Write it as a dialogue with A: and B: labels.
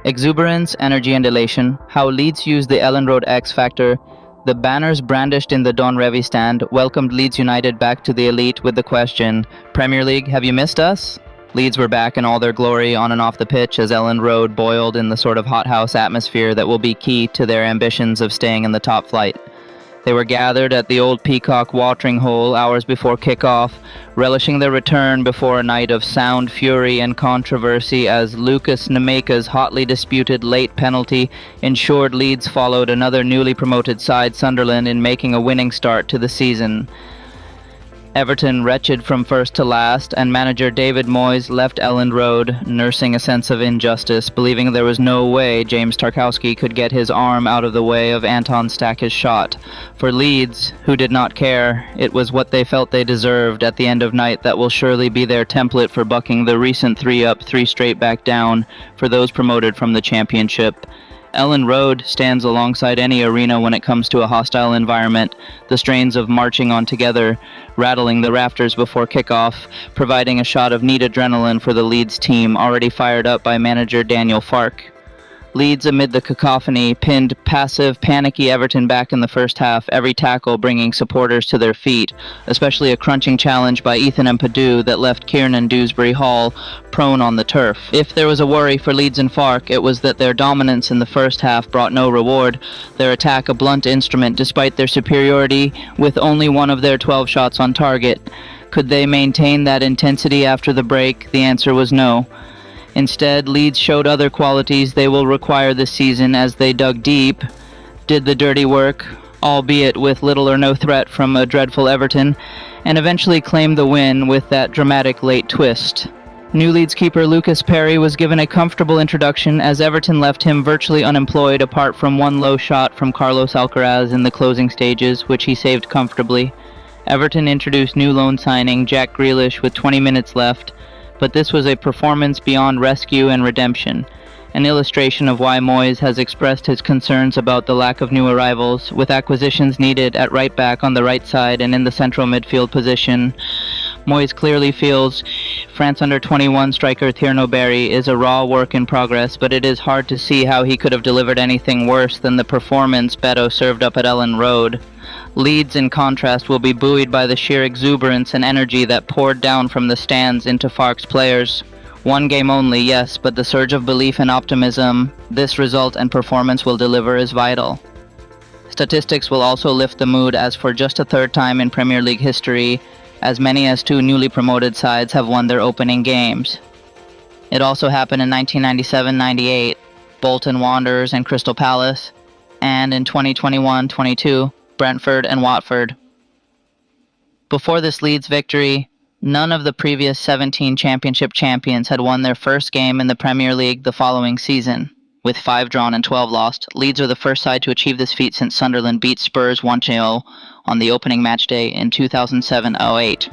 A: Exuberance, energy and elation, how Leeds used the Elland Road X factor. The banners brandished in the Don Revie Stand welcomed Leeds United back to the elite with the question, Premier League, have you missed us? Leeds were back in all their glory on and off the pitch as Elland Road boiled in the sort of hothouse atmosphere that will be key to their ambitions of staying in the top flight. They were gathered at the old Peacock watering hole hours before kickoff, relishing their return before a night of sound fury and controversy as Lucas Nemeka's hotly disputed late penalty ensured Leeds followed another newly promoted side, Sunderland, in making a winning start to the season. Everton wretched from first to last, and manager David Moyes left Elland Road nursing a sense of injustice, believing there was no way James Tarkowski could get his arm out of the way of Anton Stacker's shot. For Leeds, who did not care, it was what they felt they deserved at the end of night that will surely be their template for bucking the recent 3-up, 3 straight back down for those promoted from the Championship. Elland Road stands alongside any arena when it comes to a hostile environment, the strains of marching on together, rattling the rafters before kickoff, providing a shot of neat adrenaline for the Leeds team already fired up by manager Daniel Farke. Leeds, amid the cacophony, pinned passive, panicky Everton back in the first half, every tackle bringing supporters to their feet, especially a crunching challenge by Ethan Mpadu that left Kiernan Dewsbury-Hall prone on the turf. If there was a worry for Leeds and Farke, it was that their dominance in the first half brought no reward, their attack a blunt instrument despite their superiority with only one of their 12 shots on target. Could they maintain that intensity after the break? The answer was no. Instead, Leeds showed other qualities they will require this season as they dug deep, did the dirty work, albeit with little or no threat from a dreadful Everton, and eventually claimed the win with that dramatic late twist. New Leeds keeper Lucas Perry was given a comfortable introduction as Everton left him virtually unemployed apart from one low shot from Carlos Alcaraz in the closing stages, which he saved comfortably. Everton introduced new loan signing Jack Grealish with 20 minutes left, but this was a performance beyond rescue and redemption, an illustration of why Moyes has expressed his concerns about the lack of new arrivals, with acquisitions needed at right back on the right side and in the central midfield position. Moyes clearly feels France under-21 striker Thierno Barry is a raw work in progress, but it is hard to see how he could have delivered anything worse than the performance Beto served up at Elland Road. Leeds, in contrast, will be buoyed by the sheer exuberance and energy that poured down from the stands into Farke's players. One game only, yes, but the surge of belief and optimism this result and performance will deliver is vital. Statistics will also lift the mood as for just a third time in Premier League history, as many as 2 newly promoted sides have won their opening games. It also happened in 1997-98, Bolton Wanderers and Crystal Palace, and in 2021-22, Brentford and Watford. Before this Leeds victory, none of the previous 17 Championship champions had won their first game in the Premier League the following season. With 5 drawn and 12 lost, Leeds are the first side to achieve this feat since Sunderland beat Spurs 1-0 on the opening match day in 2007-08.